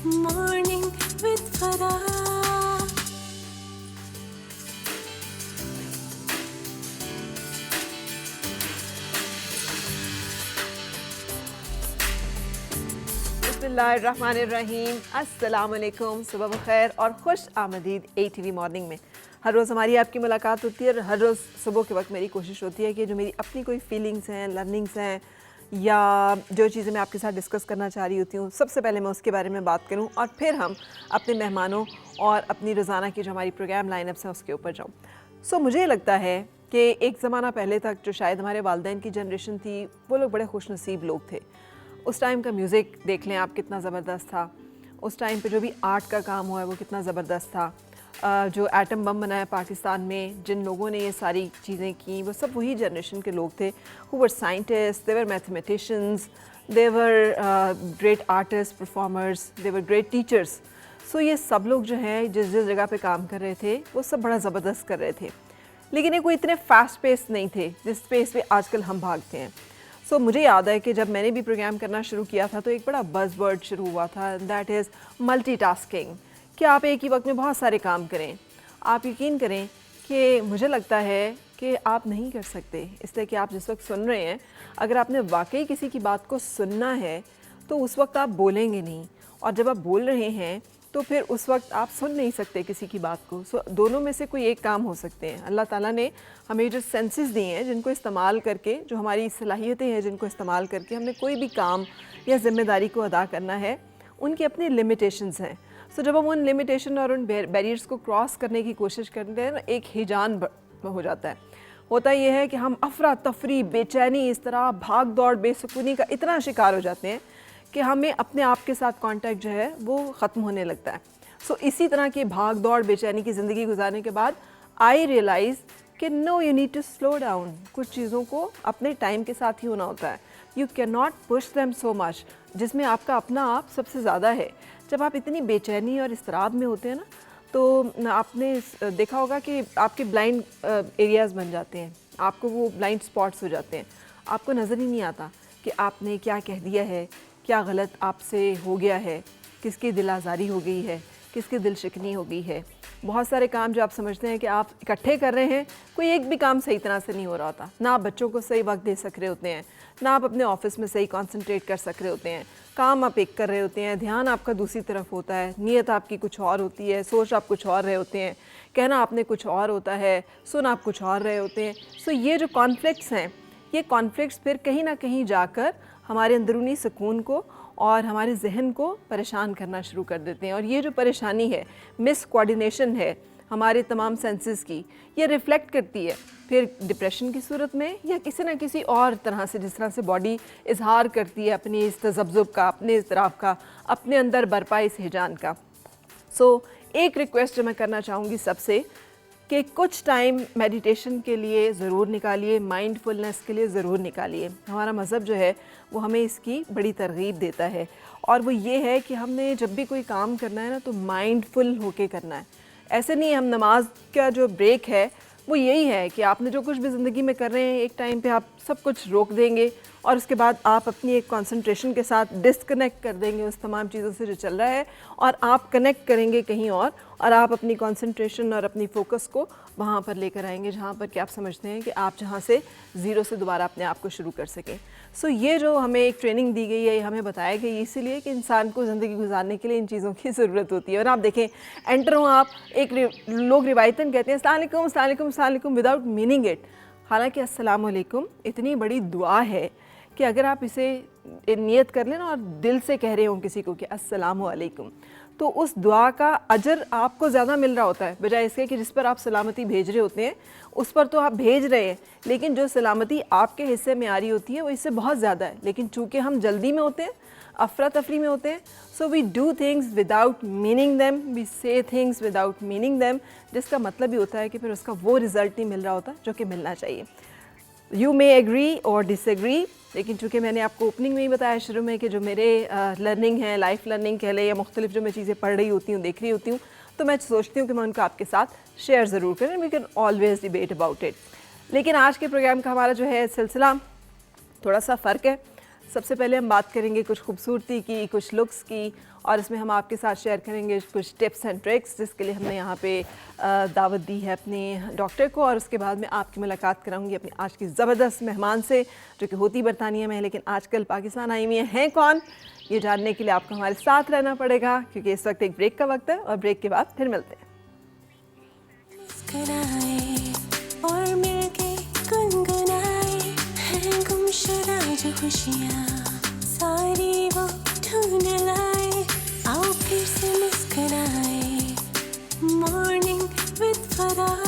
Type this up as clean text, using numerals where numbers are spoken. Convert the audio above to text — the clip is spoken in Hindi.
Morning with Farah. बिस्मिल्लाहिर्रहमानिर्रहीम, अस्सलामुअलैकुम, सुबह बखैर और खुश आमदीद ATV मॉर्निंग में। हर रोज़ हमारी आपकी मुलाकात होती है और हर रोज़ सुबह के वक्त मेरी कोशिश होती है कि जो मेरी अपनी कोई फीलिंग्स हैं, लर्निंग्स हैं या जो चीज़ें मैं आपके साथ डिस्कस करना चाह रही होती हूँ, सबसे पहले मैं उसके बारे में बात करूँ और फिर हम अपने मेहमानों और अपनी रोज़ाना की जो हमारी प्रोग्राम लाइनअप्स हैं उसके ऊपर जाऊँ। सो मुझे लगता है कि एक ज़माना पहले तक जो शायद हमारे वालिदैन की जनरेशन थी, वो लोग बड़े खुशनसीब लोग थे। उस टाइम का म्यूज़िक देख लें आप कितना ज़बरदस्त था। उस टाइम पे जो भी आर्ट का काम हुआ है वो कितना ज़बरदस्त था। जो एटम बम बनाया पाकिस्तान में, जिन लोगों ने ये सारी चीज़ें की, वो सब वही जनरेशन के लोग थे। Who were scientist, they were mathematicians, they were great artist, performers, they were great teachers. So ये सब लोग जो हैं जिस जिस जगह पे काम कर रहे थे वो सब बड़ा ज़बरदस्त कर रहे थे, लेकिन ये कोई इतने फास्ट पेस नहीं थे जिस पेस पे आजकल हम भागते हैं। सो मुझे याद है कि जब मैंने भी प्रोग्राम करना शुरू किया था तो एक बड़ा बज़वर्ड शुरू हुआ था, दैट इज़ मल्टीटास्किंग, कि आप एक ही वक्त में बहुत सारे काम करें। आप यकीन करें कि मुझे लगता है कि आप नहीं कर सकते, इसलिए कि आप जिस वक्त सुन रहे हैं, अगर आपने वाकई किसी की बात को सुनना है तो उस वक्त आप बोलेंगे नहीं, और जब आप बोल रहे हैं तो फिर उस वक्त आप सुन नहीं सकते किसी की बात को। सो दोनों में से कोई एक काम हो सकते हैं। अल्लाह ताला ने हमें जो सेंसेस दिए हैं, जिनको इस्तेमाल करके, जो हमारी सलाहियतें हैं जिनको इस्तेमाल करके हमने कोई भी काम या ज़िम्मेदारी को अदा करना है, उनकी अपनी लिमिटेशंस हैं। सो जब हम उन लिमिटेशन और उन बैरियर्स को क्रॉस करने की कोशिश करते हैं ना, एक हिजान हो जाता है। होता ये है कि हम अफरा तफरी, बेचैनी, इस तरह भाग दौड़, बेसुकूनी का इतना शिकार हो जाते हैं कि हमें अपने आप के साथ कांटेक्ट जो है वो ख़त्म होने लगता है। सो इसी तरह की भाग दौड़, बेचैनी की ज़िंदगी गुजारने के बाद आई रियलाइज़ कि no, you need to slow down. कुछ चीज़ों को अपने टाइम के साथ ही होना होता है। You can not push them so much, जिसमें आपका अपना आप सबसे ज़्यादा है। जब आप इतनी बेचैनी और इस्तराब में होते हैं ना, तो आपने देखा होगा कि आपके ब्लाइंड एरियाज़ बन जाते हैं, आपको वो ब्लाइंड स्पॉट्स हो जाते हैं। आपको नज़र ही नहीं आता कि आपने क्या कह दिया है, क्या गलत आपसे हो गया है, किसकी दिल आज़ारी हो गई है, किसकी दिल शिकनी हो गई है। बहुत सारे काम जो आप समझते हैं कि आप इकट्ठे कर रहे हैं, कोई एक भी काम सही तरह से नहीं हो रहा होता। ना आप बच्चों को सही वक्त दे सक रहे होते हैं, ना आप अपने ऑफिस में सही कंसंट्रेट कर सक रहे होते हैं। काम आप एक कर रहे होते हैं, ध्यान आपका दूसरी तरफ होता है, नीयत आपकी कुछ और होती है, सोच आप कुछ और रहे होते हैं, कहना आपने कुछ और होता है, सुन आप कुछ और रहे होते हैं। सो ये जो कॉन्फ्लिक्ट्स हैं, ये कॉन्फ्लिक्ट्स फिर कहीं ना कहीं जाकर हमारे अंदरूनी सुकून को और हमारे जहन को परेशान करना शुरू कर देते हैं। और ये जो परेशानी है, मिस कोऑर्डिनेशन है हमारे तमाम सेंसेस की, ये रिफ़्लेक्ट करती है फिर डिप्रेशन की सूरत में या किसी न किसी और तरह से, जिस तरह से बॉडी इजहार करती है अपनी इस तज़ब्ज़ुब का, अपने इज़्तिराब का, अपने अंदर बरपा इस हिजान का। सो एक रिक्वेस्ट जो मैं करना चाहूँगी सबसे, कि कुछ टाइम मेडिटेशन के लिए ज़रूर निकालिए, माइंडफुलनेस के लिए ज़रूर निकालिए। हमारा मज़हब जो है वो हमें इसकी बड़ी तरगीब देता है, और वो ये है कि हमने जब भी कोई काम करना है ना, तो माइंडफुल होके करना है। ऐसे नहीं, हम नमाज का जो ब्रेक है वो यही है कि आपने जो कुछ भी ज़िंदगी में कर रहे हैं, एक टाइम पे आप सब कुछ रोक देंगे और उसके बाद आप अपनी एक कंसंट्रेशन के साथ डिस्कनेक्ट कर देंगे उस तमाम चीज़ों से जो चल रहा है, और आप कनेक्ट करेंगे कहीं और आप अपनी कंसंट्रेशन और अपनी फोकस को वहाँ पर लेकर आएंगे जहाँ पर कि आप समझते हैं कि आप जहाँ से ज़ीरो से दोबारा अपने आप को शुरू कर सकें। सो ये जो हमें एक ट्रेनिंग दी गई है, हमें बताया गई इसीलिए कि इंसान को ज़िंदगी गुजारने के लिए इन चीज़ों की ज़रूरत होती है। और आप देखें, एंटर हो आप, लोग रिवायतन कहते हैं अस्सलाम वालेकुम, अस्सलाम वालेकुम, अस्सलाम वालेकुम विदाउट मीनिंग इट। हालांकि अस्सलाम वालेकुम इतनी बड़ी दुआ है कि अगर आप इसे नियत कर लें ना और दिल से कह रहे हो किसी को कि अस्सलाम वालेकुम, तो उस दुआ का अजर आपको ज़्यादा मिल रहा होता है, बजाय इसके कि जिस पर आप सलामती भेज रहे होते हैं उस पर तो आप भेज रहे हैं, लेकिन जो सलामती आपके हिस्से में आ रही होती है वो इससे बहुत ज़्यादा है। लेकिन चूँकि हम जल्दी में होते हैं, अफरा तफरी में होते हैं, so we do things without meaning them, we say things without meaning them, जिसका मतलब ही होता है कि फिर उसका वो रिज़ल्ट नहीं मिल रहा होता जो कि मिलना चाहिए। यू मे एग्री और डिसएग्री, लेकिन चूँकि मैंने आपको ओपनिंग में ही बताया शुरू में कि जो मेरे लर्निंग है, लाइफ लर्निंग कह लें या मुख्तलिफ जो मैं चीज़ें पढ़ रही होती हूँ, देख रही होती हूँ, तो मैं सोचती हूँ कि मैं उनको आपके साथ शेयर ज़रूर करें। We can always debate about it. लेकिन आज के प्रोग्राम का हमारा जो है सिलसिला थोड़ा सा फ़र्क है। सबसे पहले हम बात करेंगे कुछ खूबसूरती की, कुछ लुक्स की, और इसमें हम आपके साथ शेयर करेंगे कुछ टिप्स एंड ट्रिक्स, जिसके लिए हमने यहाँ पे दावत दी है अपने डॉक्टर को। और उसके बाद में आपकी मुलाकात कराऊंगी अपनी आज की ज़बरदस्त मेहमान से, जो कि होती बरतानिया में है लेकिन आजकल पाकिस्तान आई हुई हैं कौन, ये जानने के लिए आपको हमारे साथ रहना पड़ेगा, क्योंकि इस वक्त एक ब्रेक का वक्त है और ब्रेक के बाद फिर मिलते हैं। और मिलके गुनगुनाए हैं गुमशुदा जो खुशियाँ सारी वो ढूंढ लाए, आओ फिर से मुस्कुराए मॉर्निंग विद फराह।